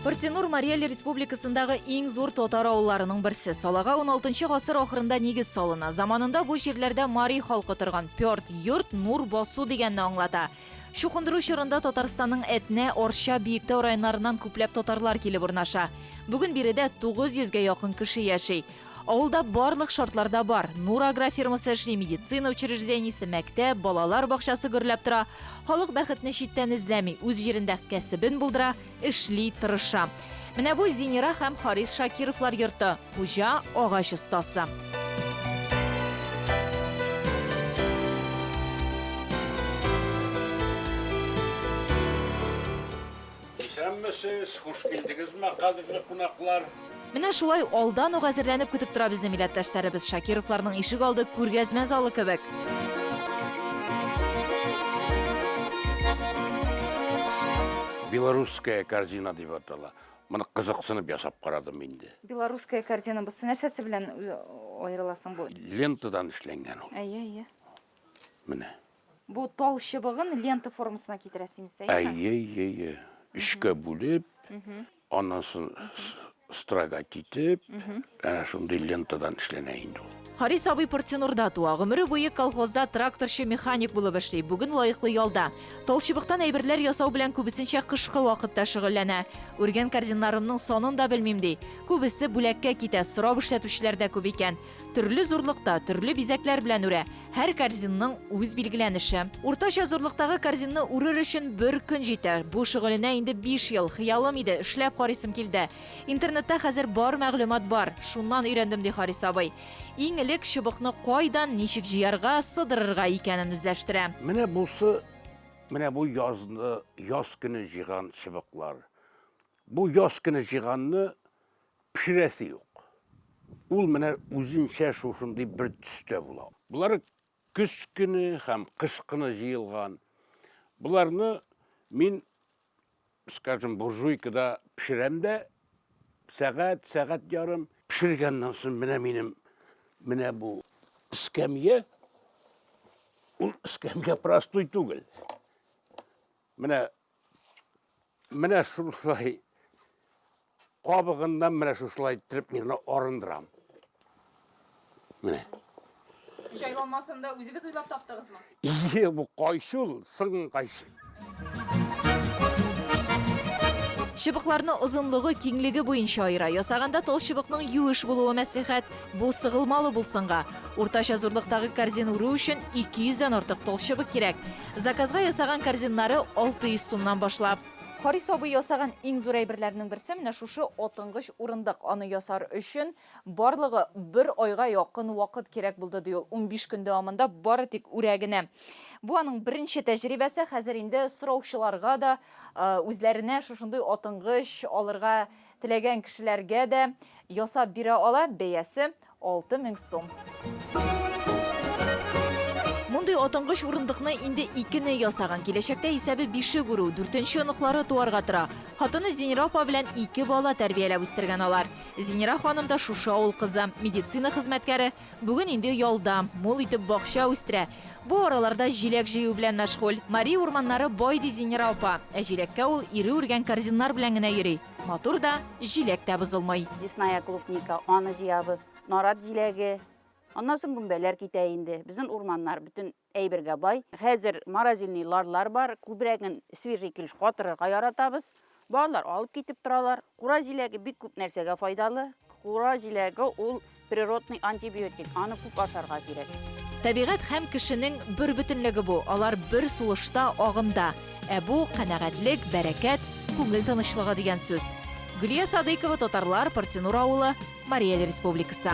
Портенур Мария Эл Республикасындағы ең зор тотар ауылларының бірсі. Салаға 16 ғасыр ақырында негіз салына. Заманында бұл жерлерде Мари халқы тұрған пёрт, юрт, нур басу дегенді аңлата. Шуқындыру шырында Татарстанның әтне, Орша, Бейікті районларынан көпләп татарлар келіп орнаша. Бүгін биредә 900-ге якын кеше яши. Авылда барлык шартларда бар. Нур агрофирмасы эшли, медицина учреждениесе, мәктәп, балалар бакчасы гөрләп тора. Халык бәхетне читтән эзләми, үз җирендә кәсебен булдыра, эшли, тырыша. Менә бу Зинира һәм Харис Шакировлар йорты, хуҗа, агач остасы. Хуш килдегезме, кадерле кунаклар. Менә шулай алдан ук әзерләнеп көтеп тора безне милләттәшләребез. Шакировларның ишек алды күргәзмә залы кебек. Белорусская корзина дип атала. Моны кызыксынып ясап карадым инде. Белорусская корзина бу нәрсәсе белән аерыласың бу? Лентадан эшләнгән ул. Әйе. Менә. Бу тал чыбыгын лента формасына китерәсең сәй. Әйе. Ишкә бүлеп, анасын строгать итеп, шундый лентадан эшләнә инде ул. Харис абый Портенурда туа, гомере буе колхозда тракторчы механик булып эшли. Бүген лаеклы ялда. Талчыбыктан әйберләр ясау белән күбесенчә кышкы вакытта шөгыльләнә. Үргән корзиннарымның сонын да белмим ди. Күбесе бүләккә китә, сорап эшләтүчеләр дә күп икән. Төрле зурлыкта, төрле бизәкләр белән үрә. Һәр корзинның үз билгеләнеше. Уртача зурлыктагы корзинны үрер өчен бер көн җитә. Бу шөгыленә инде 5 ел. Хыялым иде, эшләп карыйсым килде. Интернетта хәзер бар мәгълүмат бар. Шуннан өйрәндем ди Харис абый. Иң элек чыбыкны кайдан, ничек җыярга, сыдырырга икәнен үзләштерә. Менә бу язны, яз көне җыйган чыбыклар. Бу яз көне җыйганны пешерәсе юк. Ул менә үзенчә шушындый бер төстә була. Булар көз көне һәм кыш көне җыелган. Буларны мин, скажем, буржуйкада пешерәм дә, сәгать ярым пешергәннән соң менә бу скамья, ул скамья простой түгел. Менә шулай кабыгыннан менә шулай итеп мин арындырам. Менә. Җайланмасын да үзегез уйлап таптыгызмы? Бу кайшыл, сың кайшы. Чыбыкларны озынлыгы, киңлеге буенча айыра. Ясаганда тол чыбыкның юеш булуы мәслихәт. Бу сыгылмалы булсынга. Уртача зурлыктагы корзин үрү өчен 200-дән артык тол чыбык кирәк. Заказга ясаган корзиннары 600 сумнан башлап. Харис абый ясаган иң зур әйберләрнең берсе менә шушы отынгыч урындык. Аны ясар өчен барлыгы 1 айга якын вакыт кирәк булды ди ул. 15 көн дәвамында бары тик үрәгенә. Бу аның беренче тәҗрибәсе. Хәзер инде сораучыларга да, үзләренә шушындый отынгыч алырга теләгән кешеләргә дә ясап бирә ала. Бәясе 6000 сум. Мондый отынгыч урындыкны инде 2-не ясаган. Киләчәктә исәбе 5 күрү, 4-нче оныклары туарга тора. Хатыны Зинира апа белән 2 бала тәрбияләп үстергән алар. Зинира ханым да шушы авыл кызы, медицина хезмәткәре. Бүген инде ялда, мул итеп бакча үстерә. Бу араларда җиләк җыю белән мәшгуль. Мари урманнары бай ди Зинира апа. Җиләккә ул ире үргән корзиннар белән генә йөри. Матур да, җиләк тә бозылмый. Лесная клубника, аны җыябыз, нарат җиләге. Аннан соң гөмбәләр китә инде. Безнең урманнар бөтен әйбергә бай. Хәзер морозильный ларлар бар. Күбрәген свежий килеш катырырга яратабыз. Балалар алып китеп торалар. Кура җиләге бик күп нәрсәгә файдалы. Кура җиләге ул природный антибиотик. Аны күп ашарга кирәк. Табигать һәм кешенең бер бөтенлеге бу. Алар бер сулышта, агымда. Бу канәгатьлек, бәрәкәт, күңел тынычлыгы дигән сүз. Гөлия Садыкова, татарлар, Портенур авылы, Мари Эл Республикасы.